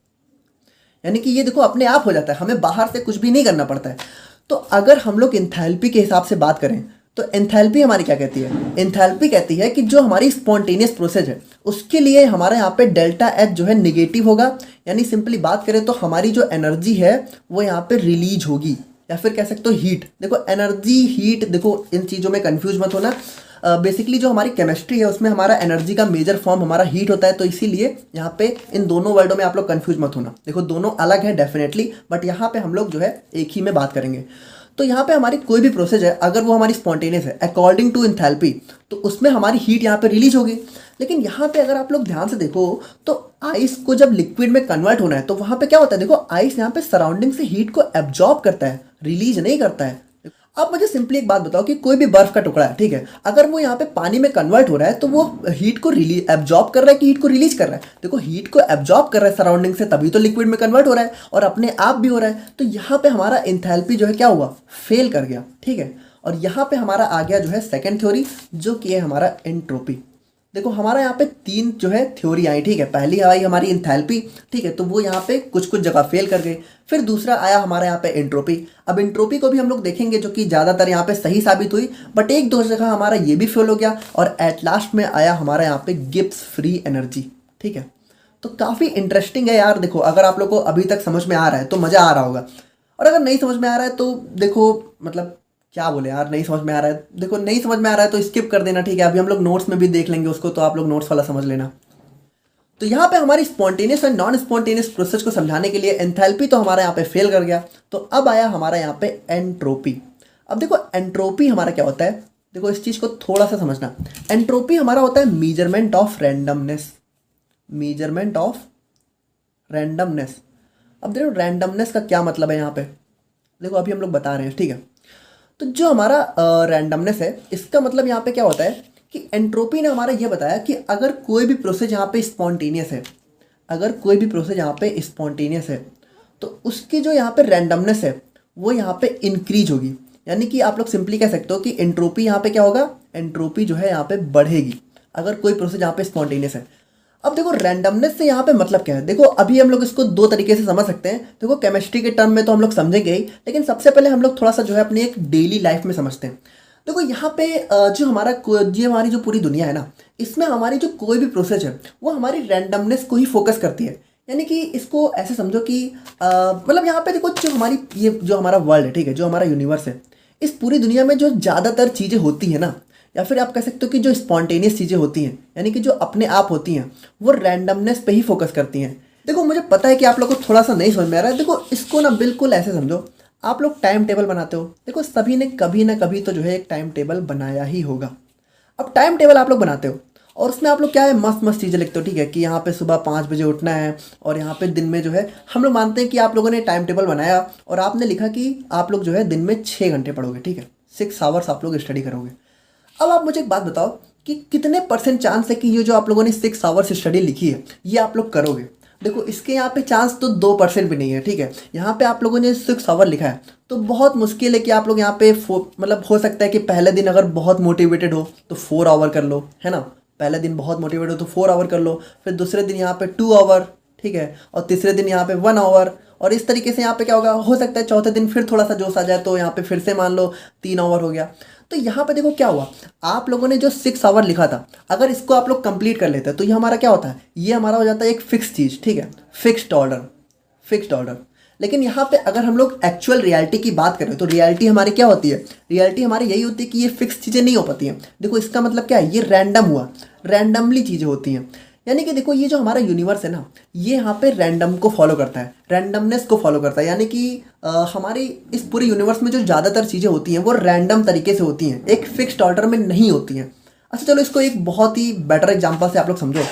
[SPEAKER 1] यानी कि ये देखो अपने आप हो जाता है, हमें बाहर से कुछ भी नहीं करना पड़ता है। तो अगर हम लोग एंथैल्पी के हिसाब से बात करें तो एंथैल्पी हमारी क्या कहती है, एंथैल्पी कहती है कि जो हमारी स्पॉन्टेनियस प्रोसेस है उसके लिए हमारे यहाँ पे डेल्टा एच जो है निगेटिव होगा। यानी सिंपली बात करें तो हमारी जो एनर्जी है वो यहाँ पे रिलीज होगी, या फिर कह सकते हो हीट। देखो एनर्जी हीट, देखो इन चीज़ों में कंफ्यूज मत होना। बेसिकली जो हमारी केमिस्ट्री है उसमें हमारा एनर्जी का मेजर फॉर्म हमारा हीट होता है, तो इसीलिए यहाँ पे इन दोनों वर्डों में आप लोग कंफ्यूज मत होना। देखो दोनों अलग है डेफिनेटली, बट यहाँ पे हम लोग जो है एक ही में बात करेंगे। तो यहाँ पे हमारी कोई भी प्रोसेस है अगर वो हमारी स्पॉन्टेनियस है अकॉर्डिंग टू एंथैल्पी, तो उसमें हमारी हीट यहाँ पे रिलीज होगी। लेकिन यहाँ पे अगर आप लोग ध्यान से देखो तो आइस को जब लिक्विड में कन्वर्ट होना है तो वहाँ पे क्या होता है, देखो आइस यहाँ पे सराउंडिंग से हीट को एब्जॉर्ब करता है, रिलीज नहीं करता है। अब मुझे सिंपली एक बात बताओ कि कोई भी बर्फ का टुकड़ा है, ठीक है, अगर वो यहाँ पे पानी में कन्वर्ट हो रहा है तो वो हीट को एब्जॉर्ब कर रहा है कि हीट को रिलीज कर रहा है, देखो हीट को एब्जॉर्ब कर रहा है सराउंडिंग से, तभी तो लिक्विड में कन्वर्ट हो रहा है और अपने आप भी हो रहा है। तो यहाँ पे हमारा एंथैल्पी जो है क्या हुआ, फेल कर गया, ठीक है। और यहाँ पे हमारा आ गया जो है सेकेंड थ्योरी, जो कि है हमारा एंट्रोपी। देखो हमारा यहाँ पे तीन जो है थ्योरी आई, ठीक है, पहली आई हमारी एंथैल्पी, ठीक है, तो वो यहाँ पे कुछ कुछ जगह फेल कर गए। फिर दूसरा आया हमारे यहाँ पे एंट्रोपी। अब एंट्रोपी को भी हम लोग देखेंगे जो कि ज़्यादातर यहाँ पे सही साबित हुई, बट एक दो जगह हमारा ये भी फेल हो गया। और एट लास्ट में आया हमारा यहाँ पे गिब्स फ्री एनर्जी, ठीक है। तो काफ़ी इंटरेस्टिंग है यार। देखो अगर आप लोग को अभी तक समझ में आ रहा है तो मज़ा आ रहा होगा, और अगर नहीं समझ में आ रहा है तो देखो मतलब क्या बोले यार, नहीं समझ में आ रहा है, देखो नहीं समझ में आ रहा है तो स्किप कर देना, ठीक है। अभी हम लोग नोट्स में भी देख लेंगे उसको, तो आप लोग नोट्स वाला समझ लेना। तो यहाँ पे हमारी स्पॉन्टेनियस और नॉन स्पॉन्टेनियस प्रोसेस को समझाने के लिए एंथैल्पी तो हमारा यहाँ पे फेल कर गया, तो अब आया हमारा यहाँ पे एंट्रोपी। अब देखो एंट्रोपी हमारा क्या होता है, देखो इस चीज़ को थोड़ा सा समझना। एंट्रोपी हमारा होता है measurement of randomness, measurement of randomness. अब देखो रैंडमनेस का क्या मतलब है यहाँ पे, देखो अभी हम लोग बता रहे हैं, ठीक है। तो जो हमारा रैंडमनेस है इसका मतलब यहाँ पे क्या होता है कि एंट्रोपी ने हमारा ये बताया कि अगर कोई भी प्रोसेस यहाँ पे स्पॉन्टेनियस है, अगर कोई भी प्रोसेस यहाँ पे स्पॉन्टेनियस है तो उसकी जो यहाँ पे रैंडमनेस है वो यहाँ पे इंक्रीज होगी। यानी कि आप लोग सिंपली कह सकते हो कि एंट्रोपी यहाँ पे क्या होगा, एंट्रोपी जो है यहाँ पे बढ़ेगी अगर कोई प्रोसेस यहाँ पे स्पॉन्टेनियस है। अब देखो रैंडमनेस से यहाँ पे मतलब क्या है, देखो अभी हम लोग इसको दो तरीके से समझ सकते हैं। देखो केमिस्ट्री के टर्म में तो हम लोग समझेंगे ही, लेकिन सबसे पहले हम लोग थोड़ा सा जो है अपनी एक डेली लाइफ में समझते हैं। देखो यहाँ पे हमारी जो पूरी दुनिया है ना, इसमें हमारी जो कोई भी प्रोसेस है वो हमारी रैंडमनेस को ही फोकस करती है। यानी कि इसको ऐसे समझो कि मतलब यहाँ पे देखो जो हमारी ये जो हमारा वर्ल्ड है, ठीक है, जो हमारा यूनिवर्स है, इस पूरी दुनिया में जो ज़्यादातर चीज़ें होती हैं ना, या फिर आप कह सकते हो कि जो स्पॉन्टेनियस चीज़ें होती हैं, यानी कि जो अपने आप होती हैं, वो रैंडमनेस पे ही फोकस करती हैं। देखो मुझे पता है कि आप लोगों को थोड़ा सा नहीं समझ में आ रहा है। देखो इसको ना बिल्कुल ऐसे समझो, आप लोग टाइम टेबल बनाते हो, देखो सभी ने कभी ना कभी तो जो है एक टाइम टेबल बनाया ही होगा। अब टाइम टेबल आप लोग बनाते हो और उसमें आप लोग क्या है, मस्त मस्त चीज़ें लिखते हो, ठीक है, कि यहाँ पे सुबह 5 बजे उठना है और यहाँ पे दिन में जो है हम लोग मानते हैं कि आप लोगों ने टाइम टेबल बनाया और आपने लिखा कि आप लोग जो है दिन में 6 घंटे पढ़ोगे, ठीक है, 6 आवर्स आप लोग स्टडी करोगे। अब आप मुझे एक बात बताओ कि कितने % चांस है कि ये जो आप लोगों ने 6 आवर्स स्टडी लिखी है ये आप लोग करोगे। देखो इसके यहाँ पे चांस तो 2% भी नहीं है, ठीक है। यहाँ पे आप लोगों ने 6 आवर लिखा है तो बहुत मुश्किल है कि आप लोग यहाँ पे मतलब हो सकता है कि पहले दिन अगर बहुत मोटिवेटेड हो तो 4 आवर कर लो, है ना, पहले दिन बहुत मोटिवेटेड हो तो 4 आवर कर लो, फिर दूसरे दिन यहाँ पे 2 आवर, ठीक है, और तीसरे दिन यहाँ पे 1 आवर, और इस तरीके से यहाँ पे क्या होगा, हो सकता है चौथे दिन फिर थोड़ा सा जोश आ जाए तो यहाँ पे फिर से मान लो 3 आवर हो गया। तो यहाँ पे देखो क्या हुआ, आप लोगों ने जो 6 आवर लिखा था अगर इसको आप लोग कंप्लीट कर लेते हैं तो ये हमारा क्या होता है, ये हमारा हो जाता है एक फिक्स चीज़, ठीक है, फिक्स्ड ऑर्डर। लेकिन यहाँ पे अगर हम लोग एक्चुअल रियलिटी की बात करें तो रियलिटी हमारी क्या होती है, रियलिटी हमारी यही होती है कि ये फिक्स चीज़ें नहीं हो पाती हैं। देखो इसका मतलब क्या है, ये रैंडम हुआ, रैंडमली चीज़ें होती हैं। यानी कि देखो ये जो हमारा यूनिवर्स है ना, ये यहाँ पे रैंडम को फॉलो करता है, रैंडमनेस को फॉलो करता है। यानी कि हमारी इस पूरे यूनिवर्स में जो ज़्यादातर चीज़ें होती हैं वो रैंडम तरीके से होती हैं, एक फिक्स्ड ऑर्डर में नहीं होती हैं। अच्छा चलो इसको एक बहुत ही बेटर एग्जांपल से आप लोग समझो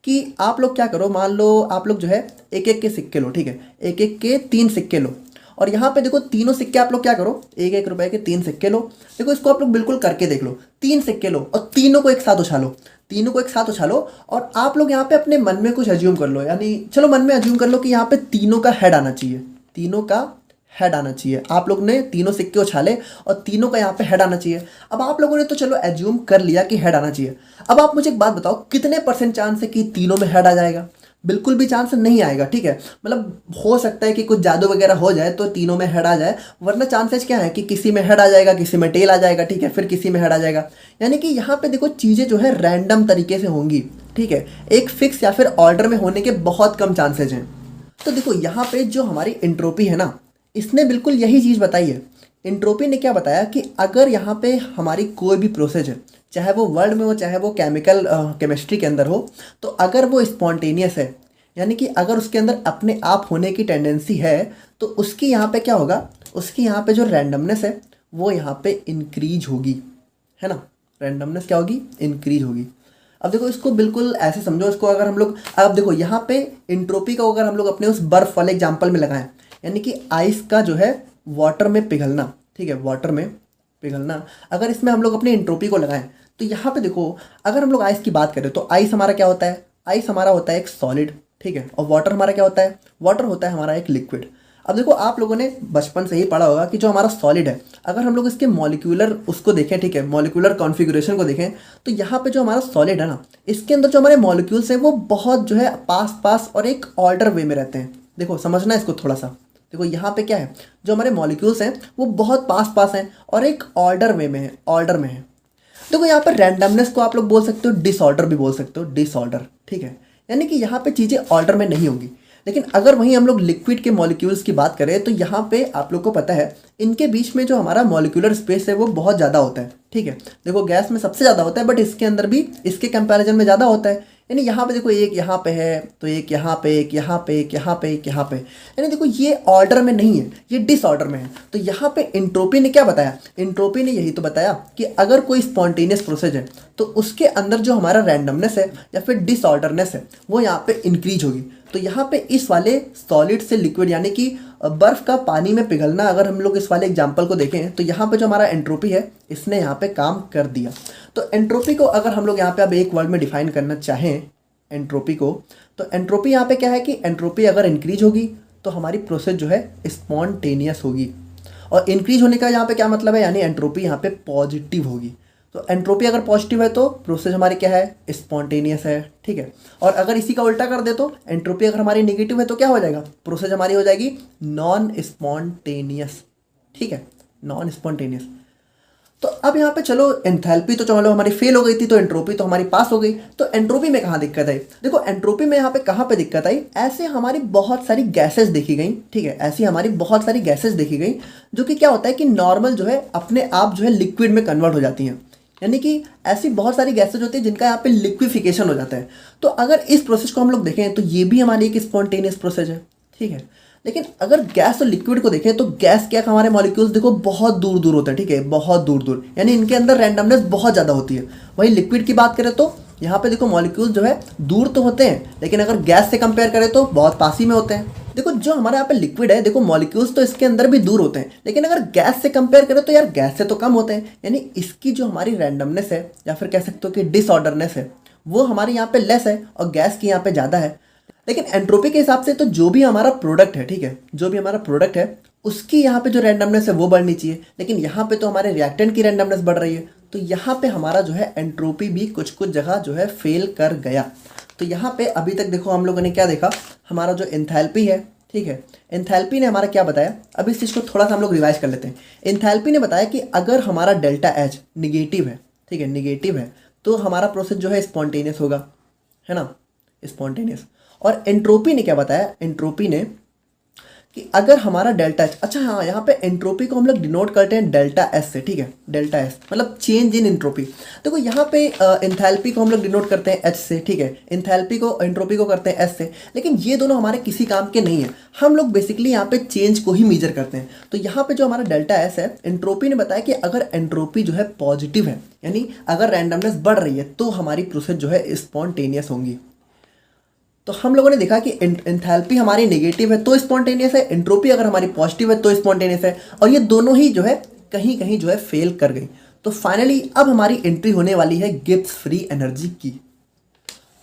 [SPEAKER 1] कि आप लोग क्या करो, मान लो आप लोग जो है एक एक के सिक्के लो, ठीक है, एक एक के 3 सिक्के लो, और यहाँ पे देखो तीनों सिक्के आप लोग क्या करो, 1-1 रुपए के 3 सिक्के लो। देखो इसको आप लोग बिल्कुल करके देख लो, 3 सिक्के लो और तीनों को एक साथ उछालो, और आप लोग यहाँ पे अपने मन में कुछ अज्यूम कर लो, यानी चलो मन में अज्यूम कर लो कि यहाँ पे तीनों का हेड आना चाहिए, आप लोग ने तीनों सिक्के उछाले और तीनों का यहाँ पे हेड आना चाहिए। अब आप लोगों ने तो चलो एज्यूम कर लिया कि हेड आना चाहिए। अब आप मुझे एक बात बताओ कितने % चांस है कि तीनों में हेड आ जाएगा? बिल्कुल भी चांस नहीं आएगा, ठीक है। मतलब हो सकता है कि कुछ जादू वगैरह हो जाए तो तीनों में हेड आ जाए, वरना चांसेस क्या है कि किसी में हेड आ जाएगा, किसी में टेल आ जाएगा, ठीक है, फिर किसी में हेड आ जाएगा। यानी कि यहाँ पे देखो चीज़ें जो है रैंडम तरीके से होंगी, ठीक है, एक फिक्स या फिर ऑर्डर में होने के बहुत कम चांसेज हैं। तो देखो यहाँ पे जो हमारी एंट्रोपी है ना, इसने बिल्कुल यही चीज़ बताई है। एंट्रोपी ने क्या बताया कि अगर यहाँ पे हमारी कोई भी प्रोसेस है, चाहे वो वर्ल्ड में हो चाहे वो केमिस्ट्री के अंदर हो, तो अगर वो स्पॉन्टेनियस है, यानी कि अगर उसके अंदर अपने आप होने की टेंडेंसी है, तो उसकी यहाँ पे क्या होगा, उसकी यहाँ पे जो रैंडमनेस है वो यहाँ पे इंक्रीज होगी, है ना, रैंडमनेस क्या होगी, इंक्रीज होगी। अब देखो इसको बिल्कुल ऐसे समझो, इसको अगर हम लोग, अब देखो यहाँ पे एंट्रोपी का अगर हम लोग अपने उस बर्फ वाले एग्जाम्पल में लगाएं, यानी कि आइस का जो है वाटर में पिघलना, ठीक है, वाटर में पिघलना, अगर इसमें हम लोग अपनी एंट्रोपी को लगाएं तो यहाँ पे देखो अगर हम लोग आइस की बात करें तो आइस हमारा क्या होता है, आइस हमारा होता है एक सॉलिड, ठीक है, और वाटर हमारा क्या होता है, वाटर होता है हमारा एक लिक्विड। अब देखो आप लोगों ने बचपन से ही पढ़ा होगा कि जो हमारा सॉलिड है, अगर हम लोग इसके मॉलिक्यूलर उसको देखें, ठीक है, मॉलिक्यूलर कॉन्फ़िगरेशन को देखें, तो यहाँ पे जो हमारा सॉलिड है ना, इसके अंदर जो हमारे मॉलिक्यूल्स हैं वो बहुत जो है पास और एक ऑर्डर वे में रहते हैं। देखो समझना इसको थोड़ा सा, देखो यहाँ पे क्या है, जो हमारे मॉलिक्यूल्स हैं वो बहुत पास हैं और एक ऑर्डर में है। देखो यहाँ पर रैंडमनेस को आप लोग बोल सकते हो डिसऑर्डर भी बोल सकते हो, डिसऑर्डर, ठीक है, यानी कि यहाँ पे चीज़ें ऑर्डर में नहीं होंगी। लेकिन अगर वहीं हम लोग लिक्विड के मॉलिक्यूल्स की बात करें तो यहाँ पे आप लोग को पता है इनके बीच में जो हमारा मॉलिक्यूलर स्पेस है वो बहुत ज़्यादा होता है, ठीक है। देखो गैस में सबसे ज़्यादा होता है, बट इसके अंदर भी इसके कंपैरिजन में ज़्यादा होता है। यानी यहाँ पे देखो एक यहाँ पे है तो एक यहाँ पे, एक यहाँ पे, एक यहाँ पे, एक यहाँ पे, यानी देखो ये ऑर्डर में नहीं है, ये डिसऑर्डर में है। तो यहाँ पे एंट्रोपी ने क्या बताया, एंट्रोपी ने यही तो बताया कि अगर कोई स्पॉन्टेनियस प्रोसेस है तो उसके अंदर जो हमारा रैंडमनेस है या फिर डिसऑर्डरनेस है वो यहाँ पे इंक्रीज होगी। तो यहाँ पे इस वाले सॉलिड से लिक्विड यानी कि बर्फ़ का पानी में पिघलना, अगर हम लोग इस वाले एग्जाम्पल को देखें तो यहाँ पे जो हमारा एंट्रोपी है इसने यहाँ पे काम कर दिया। तो एंट्रोपी को अगर हम लोग यहाँ पे अब एक वर्ड में डिफाइन करना चाहें एंट्रोपी को, तो एंट्रोपी यहाँ पे क्या है कि एंट्रोपी अगर इंक्रीज होगी तो हमारी प्रोसेस जो है स्पॉन्टेनियस होगी। और इंक्रीज होने का यहाँ पे क्या मतलब है, यानी एंट्रोपी यहाँ पे पॉजिटिव होगी। तो एंट्रोपी अगर पॉजिटिव है तो प्रोसेस हमारी क्या है, स्पॉन्टेनियस है, ठीक है। और अगर इसी का उल्टा कर दे तो एंट्रोपी अगर हमारी नेगेटिव है तो क्या हो जाएगा, प्रोसेस हमारी हो जाएगी नॉन स्पॉन्टेनियस, ठीक है, नॉन स्पॉन्टेनियस। तो अब यहाँ पे चलो एंथैल्पी तो चलो हमारी फेल हो गई थी, तो एंट्रोपी तो हमारी पास हो गई। तो एंट्रोपी में कहाँ दिक्कत आई, देखो एंट्रोपी में यहाँ पे कहाँ पे दिक्कत आई, ऐसे हमारी बहुत सारी गैसेस देखी गई, ठीक है, ऐसी हमारी बहुत सारी गैसेस देखी गई जो कि क्या होता है कि नॉर्मल जो है अपने आप जो है लिक्विड में कन्वर्ट हो जाती हैं। यानी कि ऐसी बहुत सारी गैसेज होती है जिनका यहाँ पे लिक्विफिकेशन हो जाता है। तो अगर इस प्रोसेस को हम लोग देखें तो ये भी हमारी एक स्पॉन्टेनियस प्रोसेस है, ठीक है। लेकिन अगर गैस और लिक्विड को देखें तो गैस क्या, हमारे मॉलिक्यूल्स देखो बहुत दूर दूर होते हैं, ठीक है, बहुत दूर दूर, यानी इनके अंदर रैंडमनेस बहुत ज़्यादा होती है। वहीं लिक्विड की बात करें तो यहाँ पे देखो मॉलिक्यूल्स जो है दूर तो होते हैं, लेकिन अगर गैस से कंपेयर करें तो बहुत पास ही में होते हैं। देखो जो हमारे यहाँ पे लिक्विड है, देखो मॉलिक्यूल्स तो इसके अंदर भी दूर होते हैं, लेकिन अगर गैस से कंपेयर करें तो यार गैस से तो कम होते हैं। यानी इसकी जो हमारी रैंडमनेस है या फिर कह सकते हो कि डिसऑर्डरनेस है वो हमारे यहाँ पे लेस है और गैस की यहाँ पे ज़्यादा है। लेकिन एंट्रोपी के हिसाब से तो जो भी हमारा प्रोडक्ट है, ठीक है, जो भी हमारा प्रोडक्ट है उसकी यहाँ पे जो रैंडमनेस है वो बढ़नी चाहिए, लेकिन यहाँ पे तो हमारे रिएक्टेंट की रैंडमनेस बढ़ रही है। तो यहाँ पे हमारा जो है एंट्रोपी भी कुछ कुछ जगह जो है फेल कर गया। तो यहाँ पे अभी तक देखो हम लोगों ने क्या देखा, हमारा जो एंथैल्पी है, ठीक है, एंथैल्पी ने हमारा क्या बताया, अब इस चीज़ को थोड़ा सा हम लोग रिवाइज कर लेते हैं। एंथैल्पी ने बताया कि अगर हमारा डेल्टा एच निगेटिव है, ठीक है, निगेटिव है, तो हमारा प्रोसेस जो है स्पॉन्टेनियस होगा, है ना, स्पॉन्टेनियस। और एंट्रोपी ने क्या बताया, एंट्रोपी ने कि अगर हमारा डेल्टा एच, अच्छा हाँ, यहाँ पे एंट्रोपी को हम लोग डिनोट करते हैं डेल्टा एस से, ठीक है, डेल्टा एस मतलब चेंज इन एंट्रोपी। देखो यहाँ पे एंथैल्पी को हम लोग डिनोट करते हैं एच से, ठीक है, एंथैल्पी को एंट्रोपी को करते हैं एस से, लेकिन ये दोनों हमारे किसी काम के नहीं है। हम लोग बेसिकली यहाँ पे चेंज को ही मेजर करते हैं। तो यहाँ पे जो हमारा डेल्टा एस है, एंट्रोपी ने बताया कि अगर एंट्रोपी जो है पॉजिटिव है, यानी अगर रैंडमनेस बढ़ रही है तो हमारी प्रोसेस जो है स्पॉन्टेनियस होंगी। तो हम लोगों ने देखा कि एंथैल्पी हमारी नेगेटिव है तो स्पॉन्टेनियस है, एंट्रोपी अगर हमारी पॉजिटिव है तो स्पॉन्टेनियस है, और ये दोनों ही जो है कहीं कहीं जो है फेल कर गई। तो फाइनली अब हमारी एंट्री होने वाली है गिब्स फ्री एनर्जी की।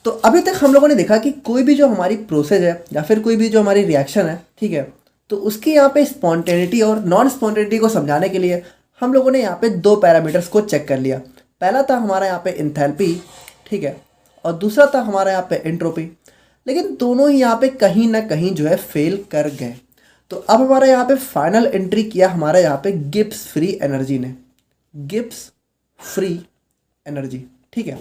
[SPEAKER 1] तो अभी तक हम लोगों ने देखा कि कोई भी जो हमारी प्रोसेस है या फिर कोई भी जो हमारी रिएक्शन है, ठीक है, तो उसकी यहाँ पे स्पॉन्टेनिटी और नॉन स्पॉन्टेनिटी को समझाने के लिए हम लोगों ने यहाँ पे दो पैरामीटर्स को चेक कर लिया। पहला था हमारा यहाँ पे एंथैल्पी, ठीक है, और दूसरा था हमारा यहाँ पे एंट्रोपी। लेकिन दोनों ही यहाँ पे कहीं ना कहीं जो है फेल कर गए। तो अब हमारा यहाँ पे फाइनल एंट्री किया हमारा यहाँ पे गिब्स फ्री एनर्जी ने, गिब्स फ्री एनर्जी, ठीक है।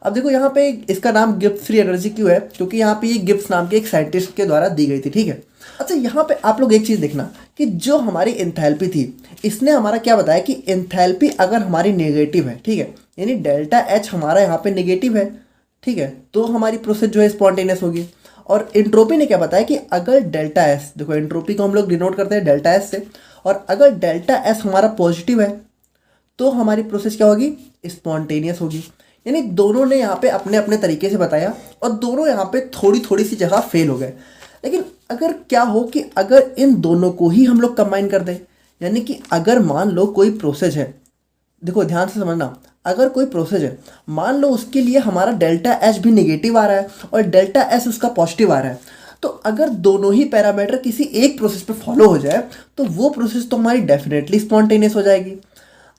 [SPEAKER 1] अब देखो यहाँ पे इसका नाम गिब्स फ्री एनर्जी क्यों है, क्योंकि यहाँ पे ये गिब्स नाम के एक साइंटिस्ट के द्वारा दी गई थी, ठीक है। अच्छा यहाँ पे आप लोग एक चीज़ देखना कि जो हमारी एंथैल्पी थी इसने हमारा क्या बताया कि एंथैल्पी अगर हमारी नेगेटिव है, ठीक है, यानी डेल्टा एच हमारा यहाँ पे नेगेटिव है, ठीक है, तो हमारी प्रोसेस जो है स्पॉन्टेनियस होगी। और एंट्रोपी ने क्या बताया कि अगर डेल्टा एस, देखो एंट्रोपी को हम लोग डिनोट करते हैं डेल्टा एस से, और अगर डेल्टा एस हमारा पॉजिटिव है तो हमारी प्रोसेस क्या होगी, स्पॉन्टेनियस होगी। यानी दोनों ने यहाँ पे अपने अपने तरीके से बताया और दोनों यहाँ पे थोड़ी थोड़ी सी जगह फेल हो गए। लेकिन अगर क्या हो कि अगर इन दोनों को ही हम लोग कंबाइन कर दें, यानी कि अगर मान लो कोई प्रोसेस है, देखो ध्यान से समझना, अगर कोई प्रोसेस है, मान लो उसके लिए हमारा डेल्टा एच भी नेगेटिव आ रहा है और डेल्टा एस उसका पॉजिटिव आ रहा है, तो अगर दोनों ही पैरामीटर किसी एक प्रोसेस पे फॉलो हो जाए तो वो प्रोसेस तो हमारी डेफिनेटली स्पॉन्टेनियस हो जाएगी।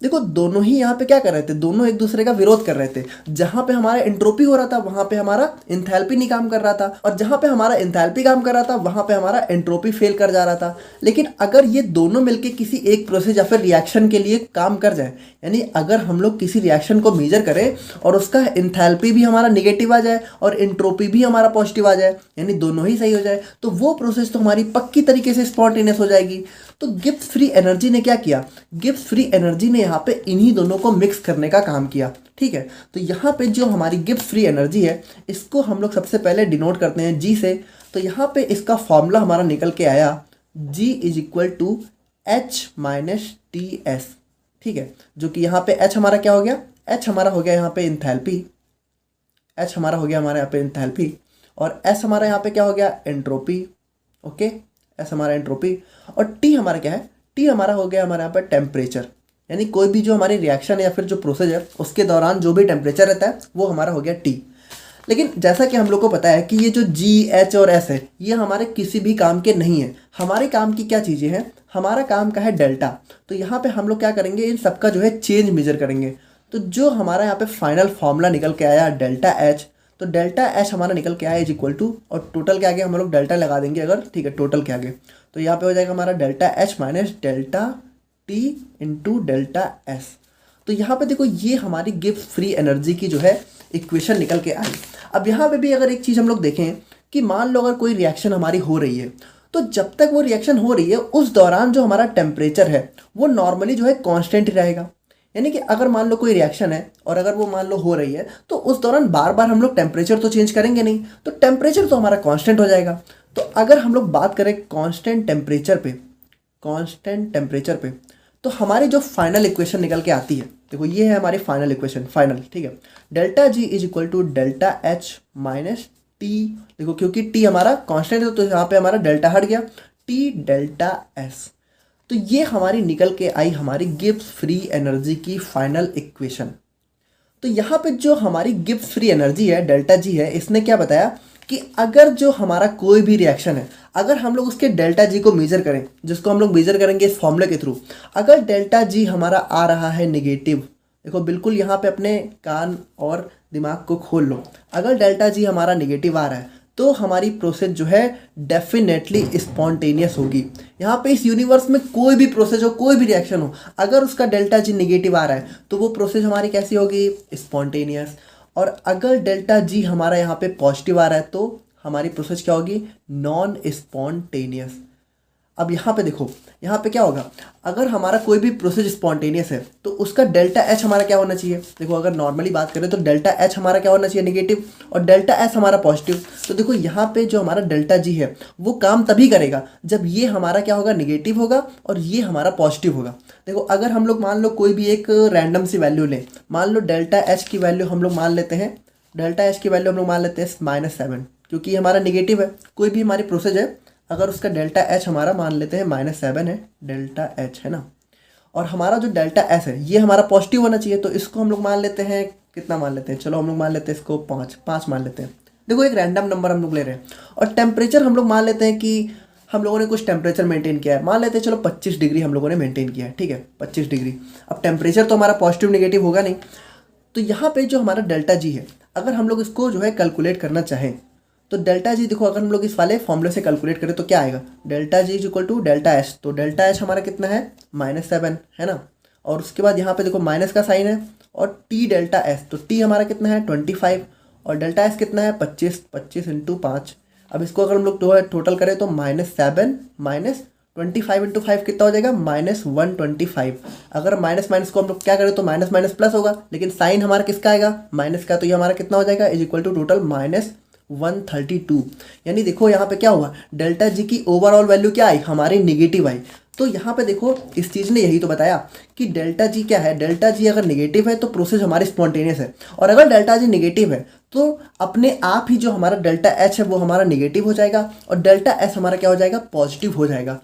[SPEAKER 1] देखो दोनों ही यहाँ पे क्या कर रहे थे, दोनों एक दूसरे का विरोध कर रहे थे। जहाँ पे हमारा एंट्रोपी हो रहा था वहाँ पे हमारा एंथैल्पी नहीं काम कर रहा था, और जहाँ पे हमारा एंथैल्पी काम कर रहा था वहाँ पे हमारा एंट्रोपी फेल कर जा रहा था। लेकिन अगर ये दोनों मिलके किसी एक प्रोसेस या फिर रिएक्शन के लिए काम कर जाए, यानी अगर हम लोग किसी रिएक्शन को मेजर करें और उसका एंथैल्पी भी हमारा निगेटिव आ जाए और एंट्रोपी भी हमारा पॉजिटिव आ जाए, यानी दोनों ही सही हो जाए, तो वो प्रोसेस तो हमारी पक्की तरीके से स्पॉन्टेनियस हो जाएगी। तो गिब्स फ्री एनर्जी ने क्या किया, गिब्स फ्री एनर्जी ने यहाँ पे इन्हीं दोनों को मिक्स करने का काम किया, ठीक है। तो यहाँ पे जो हमारी गिब्स फ्री एनर्जी है इसको हम लोग सबसे पहले डिनोट करते हैं जी से। तो यहाँ पे इसका फॉर्मूला हमारा निकल के आया G = H - TS, ठीक है, जो कि यहाँ पे H हमारा क्या हो गया, H हमारा हो गया यहाँ पे इंथैल्पी, H हमारा हो गया हमारे यहाँ पे इंथैल्पी, और S हमारा यहाँ पे क्या हो गया, एंट्रोपी। ओके, S हमारा एंट्रोपी, और T हमारा क्या है, T हमारा हो गया हमारे यहाँ पे टेम्परेचर, यानी कोई भी जो हमारी रिएक्शन है या फिर जो प्रोसेस है उसके दौरान जो भी टेम्परेचर रहता है वो हमारा हो गया T। लेकिन जैसा कि हम लोग को पता है कि ये जो G, H और S है ये हमारे किसी भी काम के नहीं है। हमारे काम की क्या चीज़ें हैं, हमारा काम का है डेल्टा। तो यहाँ पे हम लोग क्या करेंगे, इन सबका जो है चेंज मेजर करेंगे। तो जो हमारा यहाँ पे फाइनल फॉर्मूला निकल के आया डेल्टा H, तो डेल्टा H हमारा निकल के आया इज इक्वल टू, और टोटल के आगे हम लोग डेल्टा लगा देंगे अगर, ठीक है, टोटल के आगे तो यहाँ पे हो जाएगा हमारा delta H minus delta T into delta S। तो यहाँ पे देखो ये हमारी गिब्स फ्री एनर्जी की जो है इक्वेशन निकल के आई। अब यहाँ पे भी अगर एक चीज़ हम लोग देखें कि मान लो अगर कोई रिएक्शन हमारी हो रही है, तो जब तक वो रिएक्शन हो रही है उस दौरान जो हमारा टेम्परेचर है वो नॉर्मली जो है कांस्टेंट ही रहेगा। यानी कि अगर मान लो कोई रिएक्शन है और अगर वो मान लो हो रही है तो उस दौरान बार बार हम लोग टेम्परेचर तो चेंज करेंगे नहीं, तो टेम्परेचर तो हमारा कांस्टेंट हो जाएगा। तो अगर हम लोग बात करें कांस्टेंट टेम्परेचर पे, तो हमारी जो फाइनल इक्वेशन निकल के आती है, देखो ये है हमारी फाइनल इक्वेशन, फाइनल, ठीक है, delta G is equal to delta H minus T। देखो क्योंकि T हमारा कांस्टेंट है तो यहाँ पे हमारा डेल्टा हट गया, T डेल्टा S। तो ये हमारी निकल के आई हमारी गिब्स फ्री एनर्जी की फाइनल इक्वेशन। तो यहाँ पे जो हमारी गिब्स फ्री एनर्जी है डेल्टा G है, इसने क्या बताया कि अगर जो हमारा कोई भी रिएक्शन है, अगर हम लोग उसके डेल्टा G को मेजर करें, जिसको हम लोग मेजर करेंगे इस फॉर्मूले के थ्रू, अगर डेल्टा G हमारा आ रहा है नेगेटिव, देखो बिल्कुल यहाँ पे अपने कान और दिमाग को खोल लो, अगर डेल्टा G हमारा नेगेटिव आ रहा है तो हमारी प्रोसेस जो है डेफिनेटली स्पॉन्टेनियस होगी। यहाँ पे इस यूनिवर्स में कोई भी प्रोसेस हो, कोई भी रिएक्शन हो, अगर उसका डेल्टा G नेगेटिव आ रहा है तो वो प्रोसेस हमारी कैसी होगी, स्पॉन्टेनियस। और अगर डेल्टा G हमारा यहाँ पे पॉजिटिव आ रहा है तो हमारी प्रोसेस क्या होगी, नॉन स्पॉन्टेनियस। अब यहाँ पे देखो, यहाँ पे क्या होगा, अगर हमारा कोई भी प्रोसेस स्पॉन्टेनियस है तो उसका डेल्टा H हमारा क्या होना चाहिए, देखो अगर नॉर्मली बात करें तो डेल्टा H हमारा क्या होना चाहिए, नेगेटिव, और डेल्टा S हमारा पॉजिटिव। तो देखो यहाँ पे जो हमारा डेल्टा G है वो काम तभी करेगा जब ये हमारा क्या होगा, नेगेटिव होगा और ये हमारा पॉजिटिव होगा। देखो अगर हम लोग मान लो कोई भी एक रैंडम सी वैल्यू लें, मान लो डेल्टा H की वैल्यू हम लोग मान लेते हैं, डेल्टा H की वैल्यू हम लोग मान लेते हैं -7, क्योंकि हमारा नेगेटिव है, कोई भी हमारी प्रोसेस है अगर उसका डेल्टा H हमारा मान लेते हैं -7 है डेल्टा H, है ना, और हमारा जो डेल्टा S है ये हमारा पॉजिटिव होना चाहिए, तो इसको हम लोग मान लेते हैं, कितना मान लेते हैं, चलो हम लोग मान लेते हैं इसको 5 मान लेते हैं। देखो एक रैंडम नंबर हम लोग ले रहे हैं, और टेम्परेचर हम लोग मान लेते हैं कि हम लोगों ने कुछ टेम्परेचर मेंटेन किया है, मान लेते हैं चलो 25 डिग्री हम लोगों ने मेंटेन किया है, ठीक है, 25 डिग्री। अब टेम्परेचर तो हमारा पॉजिटिव नेगेटिव होगा नहीं, तो यहाँ पे जो हमारा डेल्टा G है अगर हम लोग इसको जो है कैलकुलेट करना चाहें तो डेल्टा G, देखो अगर हम लोग इस वाले फॉर्मूले से कैलकुलेट करें तो क्या आएगा, delta G is equal to delta H। तो डेल्टा H हमारा कितना है, -7, है ना, और उसके बाद यहाँ पे देखो माइनस का साइन है, और T डेल्टा S, तो T हमारा कितना है 25, और डेल्टा S कितना है 25 इंटू 5। अब इसको अगर हम लोग टोटल करें तो -7 माइनस 25 इंटू 5 कितना हो जाएगा, -125। अगर माइनस माइनस को हम लोग क्या करें तो माइनस माइनस प्लस होगा, लेकिन साइन हमारा किसका आएगा, माइनस का, तो ये हमारा कितना हो जाएगा, इज इक्वल टू टोटल -132। यानी देखो यहाँ पे क्या हुआ, डेल्टा G की ओवरऑल वैल्यू क्या आई, हमारी नेगेटिव आई। तो यहाँ पे देखो इस चीज़ ने यही तो बताया कि डेल्टा G क्या है, डेल्टा G अगर नेगेटिव है तो प्रोसेस हमारी स्पॉन्टेनियस है, और अगर डेल्टा G नेगेटिव है तो अपने आप ही जो हमारा डेल्टा H है वो हमारा नेगेटिव हो जाएगा, और डेल्टा S हमारा क्या हो जाएगा, पॉजिटिव हो जाएगा।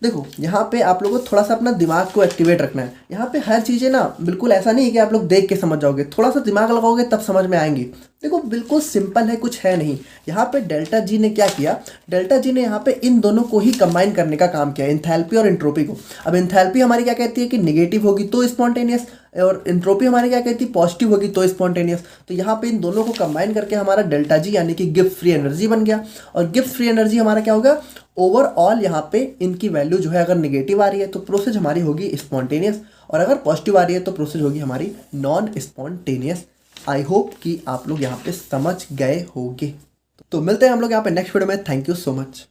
[SPEAKER 1] देखो यहाँ पे आप लोगों को थोड़ा सा अपना दिमाग को एक्टिवेट रखना है। यहाँ पे हर चीज़ें ना बिल्कुल ऐसा नहीं है कि आप लोग देख के समझ जाओगे, थोड़ा सा दिमाग लगाओगे तब समझ में आएंगी। देखो बिल्कुल सिंपल है, कुछ है नहीं। यहाँ पे डेल्टा G ने क्या किया, डेल्टा G ने यहाँ पे इन दोनों को ही कंबाइन करने का काम किया, एंथैल्पी और एंट्रोपी को। अब एंथैल्पी हमारी क्या कहती है कि नेगेटिव होगी तो स्पॉन्टेनियस, और एंट्रोपी हमारी क्या कहती है पॉजिटिव होगी तो स्पॉन्टेनियस। तो यहाँ पे इन दोनों को कंबाइन करके हमारा डेल्टा G यानी कि गिब्स फ्री एनर्जी बन गया। और गिब्स फ्री एनर्जी हमारा क्या होगा, ओवरऑल यहाँ पे इनकी वैल्यू जो है अगर नेगेटिव आ रही है तो प्रोसेस हमारी होगी स्पॉन्टेनियस, और अगर पॉजिटिव आ रही है तो प्रोसेस होगी हमारी नॉन स्पॉन्टेनियस। आई होप कि आप लोग यहाँ पे समझ गए होंगे। तो मिलते हैं हम लोग यहाँ पे नेक्स्ट वीडियो में। Thank you so much.